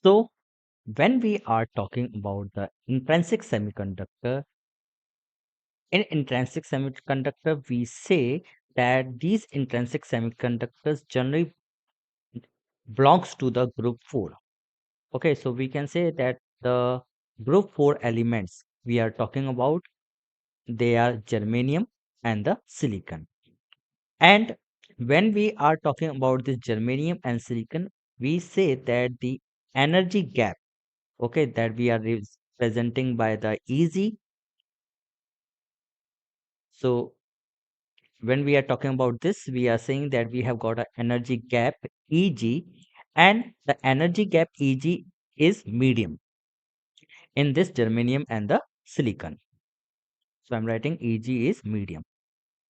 So when we are talking about the intrinsic semiconductor, in intrinsic semiconductor, we say that these intrinsic semiconductors generally belongs to the group 4. Okay, so we can say that the group 4 elements we are talking about, they are germanium and the silicon. And when we are talking about this germanium and silicon, we say that the energy gap, okay, that we are representing by the EZ. So when we are talking about this, we are saying that we have got an energy gap EG, and the energy gap EG is medium in this germanium and the silicon. So I'm writing EG is medium.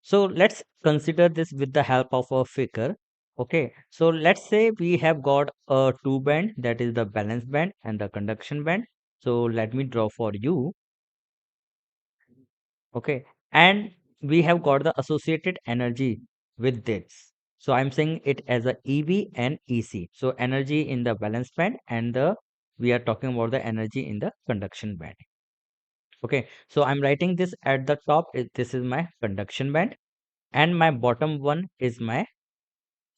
So let's consider this with the help of a figure. Okay, so let's say we have got a two band, that is the valence band and the conduction band. So let me draw for you. Okay, and we have got the associated energy with this. So I'm saying it as a EV and EC. So energy in the valence band, and the we are talking about the energy in the conduction band. Okay, so I'm writing this at the top. This is my conduction band, and my bottom one is my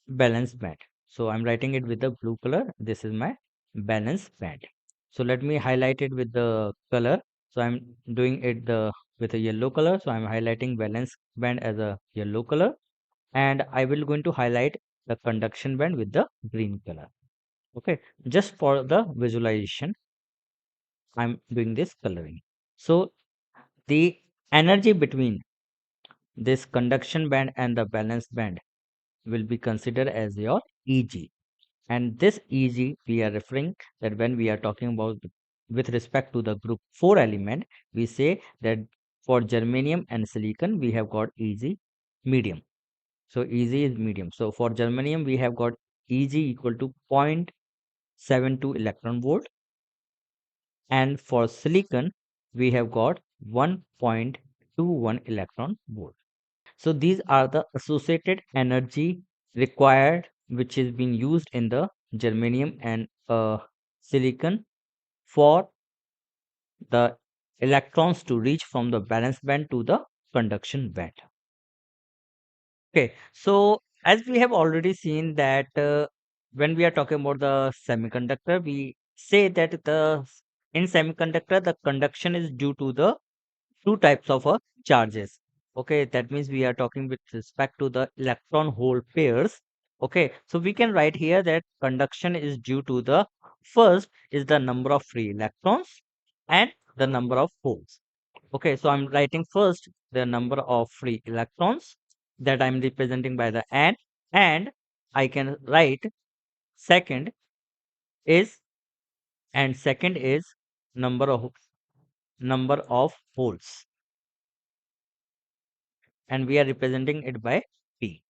balance band. So I'm writing it with the blue color. This is my balance band. So let me highlight it with the color. So I'm doing it the with a yellow color. So I'm highlighting valence band as a yellow color, and I will going to highlight the conduction band with the green color. Okay, just for the visualization, I'm doing this coloring. So the energy between this conduction band and the valence band will be considered as your EG. And this EG, we are referring that when we are talking about with respect to the group 4 element, we say that for germanium and silicon, we have got EG medium. So EG is medium. So for germanium, we have got EG equal to 0.72 electron volt. And for silicon, we have got 1.21 electron volt. So these are the associated energy required, which is being used in the germanium and silicon for the electrons to reach from the valence band to the conduction band. Okay, so as we have already seen that when we are talking about the semiconductor, we say that in semiconductor the conduction is due to the two types of charges. Okay, that means we are talking with respect to the electron hole pairs. Okay, so we can write here that conduction is due to the first is the number of free electrons and the number of holes. Okay, so I'm writing first the number of free electrons that I'm representing by the n, and I can write second is second is number of holes, and we are representing it by P.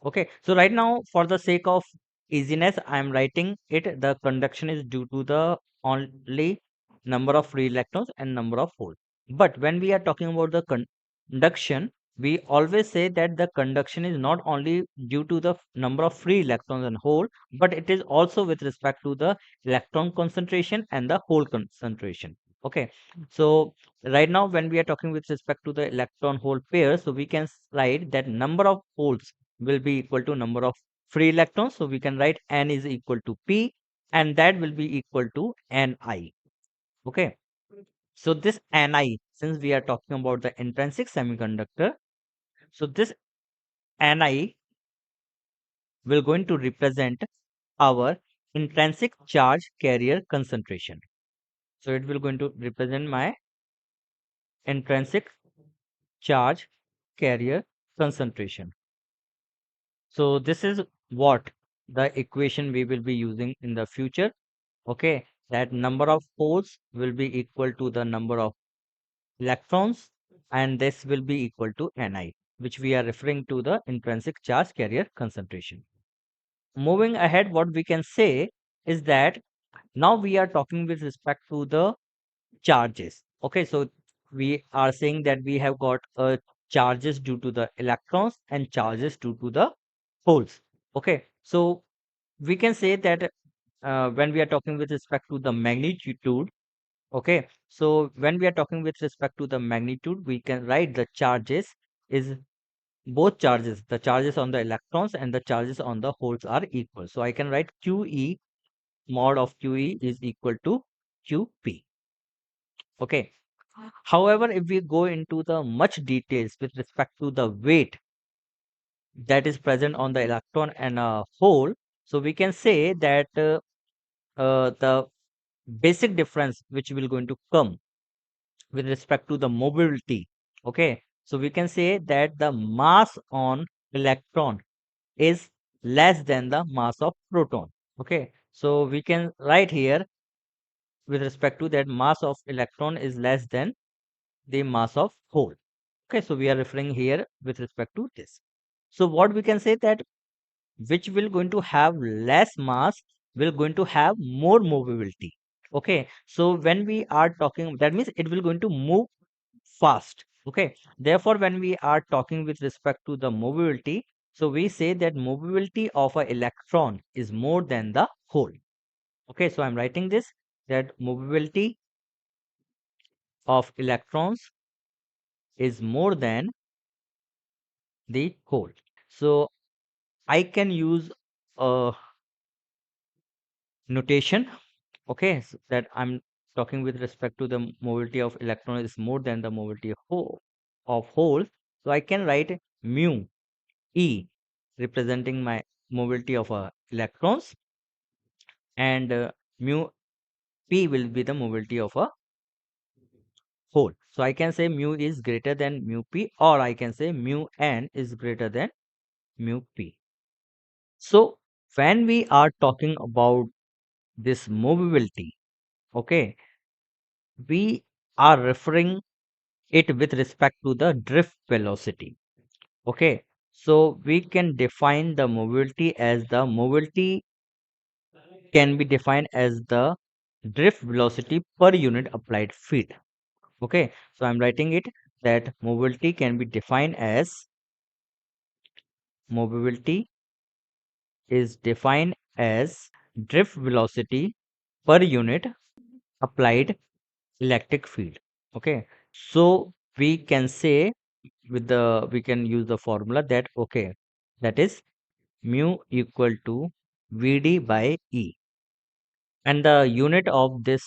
Okay, so right now, for the sake of easiness, I am writing it the conduction is due to the only number of free electrons and number of holes. But when we are talking about the conduction, we always say that the conduction is not only due to the number of free electrons and hole, but it is also with respect to the electron concentration and the hole concentration. Okay, so right now when we are talking with respect to the electron hole pair, so we can write that number of holes will be equal to number of free electrons. So we can write n is equal to p, and that will be equal to ni. Okay, so this ni, since we are talking about the intrinsic semiconductor, so this ni will going to represent our intrinsic charge carrier concentration. So it will going to represent my intrinsic charge carrier concentration. So this is what the equation we will be using in the future. Okay, that number of holes will be equal to the number of electrons, and this will be equal to Ni, which we are referring to the intrinsic charge carrier concentration. Moving ahead, what we can say is that now we are talking with respect to the charges. Okay, so we are saying that we have got charges due to the electrons and charges due to the holes. Okay, so we can say that when we are talking with respect to the magnitude, okay, so when we are talking with respect to the magnitude, we can write the charges is both charges, the charges on the electrons and the charges on the holes are equal. So I can write QE mod of QE is equal to QP. Okay. However, if we go into the much details with respect to the weight that is present on the electron and a hole, so we can say that the basic difference which will going to come with respect to the mobility. Okay, so we can say that the mass on electron is less than the mass of proton. Okay, so we can write here with respect to that mass of electron is less than the mass of hole. Okay, so we are referring here with respect to this. So what we can say that which will going to have less mass will going to have more mobility. Okay, so when we are talking, that means it will going to move fast. Okay, therefore when we are talking with respect to the mobility, so we say that mobility of a electron is more than the hole. Okay, so I'm writing this, that mobility of electrons is more than the hole. So I can use a notation, okay, that I'm talking with respect to the mobility of electron is more than the mobility of hole. So I can write mu E representing my mobility of electrons, and mu P will be the mobility of a hole. So I can say mu is greater than mu P, or I can say mu N is greater than mu P. So when we are talking about this mobility, okay, we are referring it with respect to the drift velocity. Okay, so we can define the mobility as the mobility can be defined as the drift velocity per unit applied field. Okay, so I'm writing it, that mobility can be defined as mobility is defined as drift velocity per unit applied electric field. Okay, so we can say with the we can use the formula that, okay, that is mu equal to Vd by E, and the unit of this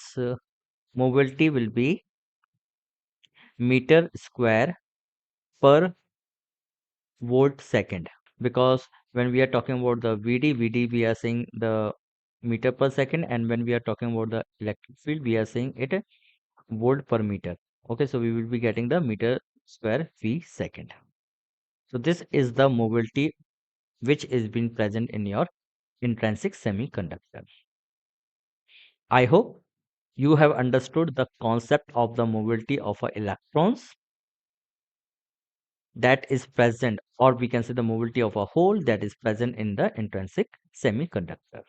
mobility will be meter square per volt second, because when we are talking about the Vd we are saying the meter per second, and when we are talking about the electric field we are saying it volt per meter. Okay, so we will be getting the meter square v second. So this is the mobility which is being present in your intrinsic semiconductor. I hope you have understood the concept of the mobility of electrons that is present, or we can say the mobility of a hole that is present in the intrinsic semiconductor.